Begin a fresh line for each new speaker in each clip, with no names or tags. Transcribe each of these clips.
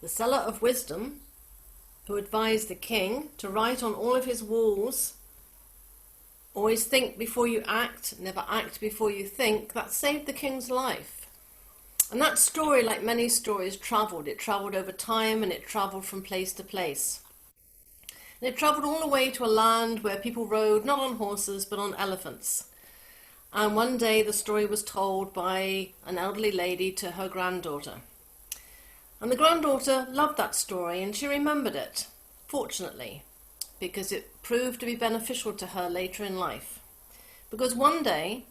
the seller of wisdom, who advised the king to write on all of his walls, always think before you act, never act before you think, that saved the king's life. And that story, like many stories, travelled. It travelled over time and it travelled from place to place. And it travelled all the way to a land where people rode not on horses but on elephants. And one day the story was told by an elderly lady to her granddaughter. And the granddaughter loved that story and she remembered it, fortunately, because it proved to be beneficial to her later in life. Because one day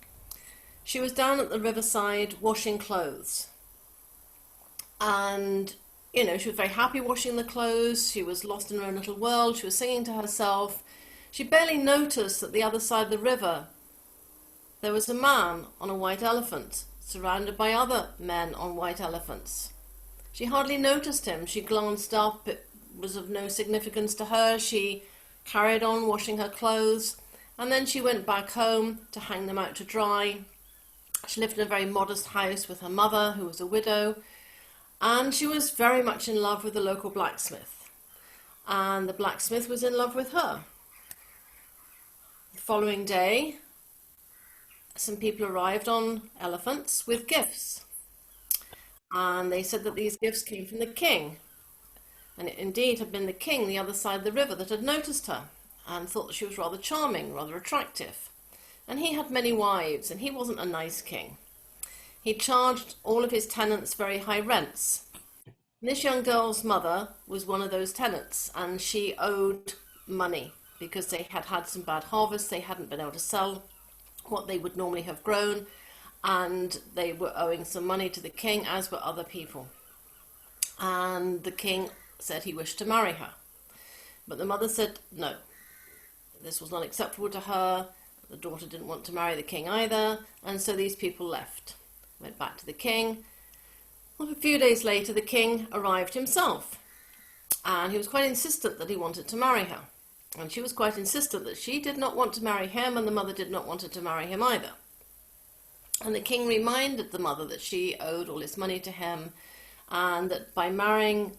she was down at the riverside washing clothes. And, she was very happy washing the clothes. She was lost in her own little world. She was singing to herself. She barely noticed that the other side of the river there was a man on a white elephant, surrounded by other men on white elephants. She hardly noticed him. She glanced up. It was of no significance to her. She carried on washing her clothes, and then she went back home to hang them out to dry. She lived in a very modest house with her mother, who was a widow, and she was very much in love with the local blacksmith. And the blacksmith was in love with her. The following day, some people arrived on elephants with gifts. And they said that these gifts came from the king. And it indeed had been the king, the other side of the river, that had noticed her and thought that she was rather charming, rather attractive. And he had many wives, and he wasn't a nice king. He charged all of his tenants very high rents. And this young girl's mother was one of those tenants, and she owed money because they had had some bad harvests. They hadn't been able to sell what they would normally have grown, and they were owing some money to the king, as were other people. And the king said he wished to marry her. But the mother said no. This was not acceptable to her. The daughter didn't want to marry the king either, and so these people left. Went back to the king. Well, a few days later, the king arrived himself, and he was quite insistent that he wanted to marry her. And she was quite insistent that she did not want to marry him, and the mother did not want her to marry him either. And the king reminded the mother that she owed all this money to him, and that by marrying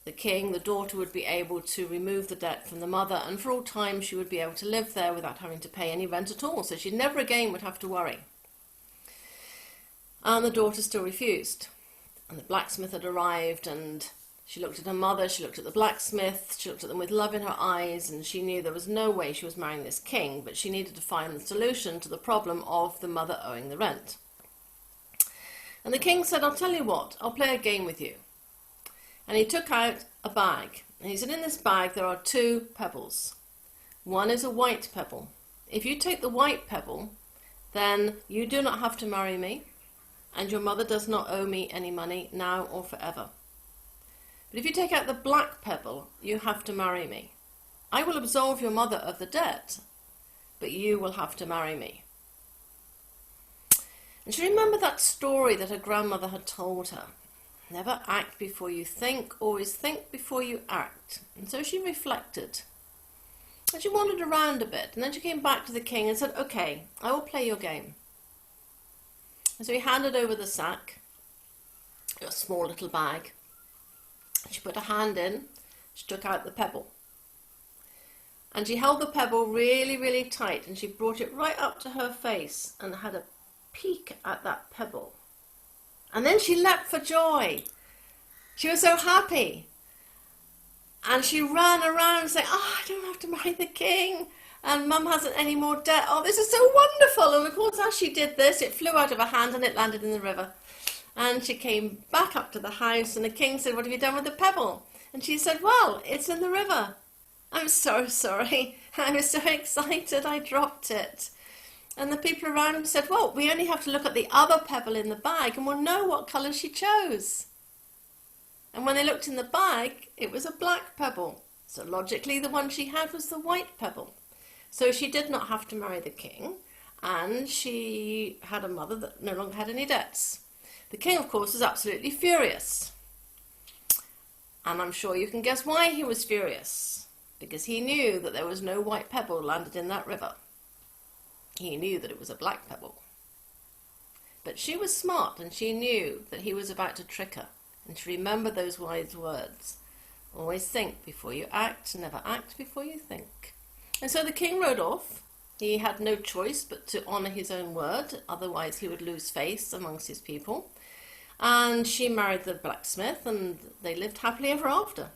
the king, the daughter would be able to remove the debt from the mother, and for all time she would be able to live there without having to pay any rent at all, so she never again would have to worry. And the daughter still refused. And the blacksmith had arrived, and she looked at her mother, she looked at the blacksmith, she looked at them with love in her eyes, and she knew there was no way she was marrying this king, but she needed to find the solution to the problem of the mother owing the rent. And the king said, I'll tell you what, I'll play a game with you. And he took out a bag, and he said, in this bag there are 2 pebbles. One is a white pebble. If you take the white pebble, then you do not have to marry me, and your mother does not owe me any money now or forever. But if you take out the black pebble, you have to marry me. I will absolve your mother of the debt, but you will have to marry me. And she remembered that story that her grandmother had told her. Never act before you think, always think before you act. And so she reflected. And she wandered around a bit, and then she came back to the king and said, okay, I will play your game. And so he handed over the sack, a small little bag. She put her hand in, she took out the pebble. And she held the pebble really, really tight, and she brought it right up to her face and had a peek at that pebble. And then she leapt for joy. She was so happy. And she ran around saying, I don't have to marry the king. And Mum hasn't any more debt. Oh, this is so wonderful. And of course, as she did this, it flew out of her hand and it landed in the river. And she came back up to the house, and the king said, what have you done with the pebble? And she said, well, it's in the river. I'm so sorry. I was so excited, I dropped it. And the people around said, well, we only have to look at the other pebble in the bag and we'll know what colour she chose. And when they looked in the bag, it was a black pebble. So logically, the one she had was the white pebble. So she did not have to marry the king, and she had a mother that no longer had any debts. The king, of course, was absolutely furious. And I'm sure you can guess why he was furious. Because he knew that there was no white pebble landed in that river. He knew that it was a black pebble. But she was smart, and she knew that he was about to trick her. and to remember those wise words. Always think before you act, never act before you think. And so the king rode off. He had no choice but to honour his own word, otherwise he would lose face amongst his people. And she married the blacksmith, and they lived happily ever after.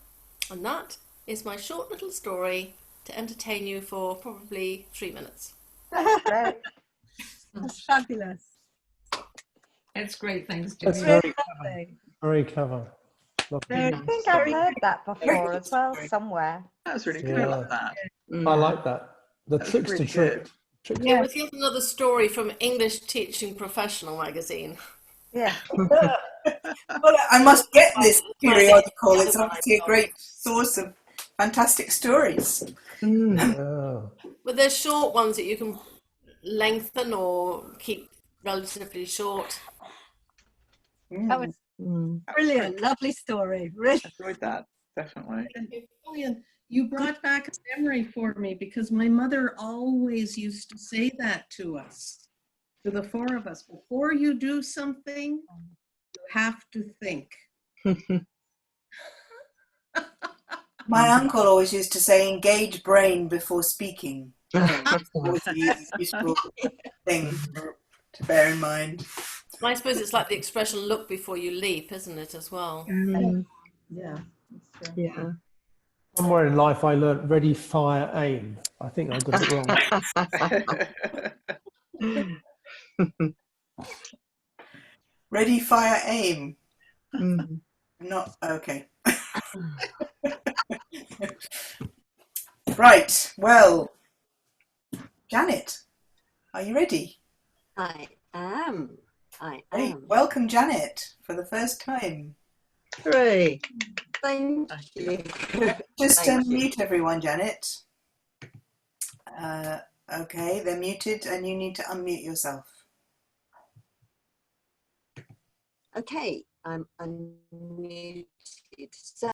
And that is my short little story to entertain you for probably 3 minutes.
Great.
That's fabulous.
That's great. Thanks,
That's
Julie.
very clever.
Lovely.
Very clever. Lovely.
Very
I think I've heard that before as well, somewhere.
That was really good.
Yeah.
I love that.
I like that. The
That's
trickster
really
trick.
good.
It was yet another story from English Teaching Professional magazine.
Yeah.
Well, I must get this periodical. It's obviously a great source of fantastic stories.
Yeah.
But there's short ones that you can lengthen or keep relatively short.
That was brilliant. Lovely story. Really.
Enjoyed that, definitely.
Lillian, you brought back a memory for me because my mother always used to say that to us, to the four of us. Before you do something, you have to think.
My uncle always used to say, engage brain before speaking. Always a useful thing to bear in mind.
And I suppose it's like the expression "look before you leap," isn't it, as well?
Yeah.
Yeah.
Somewhere in life I learnt ready, fire, aim. I think I got it wrong.
Ready, fire, aim.
Mm.
Not okay. Right. Well, Janet, are you ready?
I am.
Hey, welcome, Janet, for the first time.
Hooray. Thank you.
Just
Thank you.
mute everyone, Janet. Okay, they're muted, and you need to unmute yourself.
Okay, I'm unmuted. So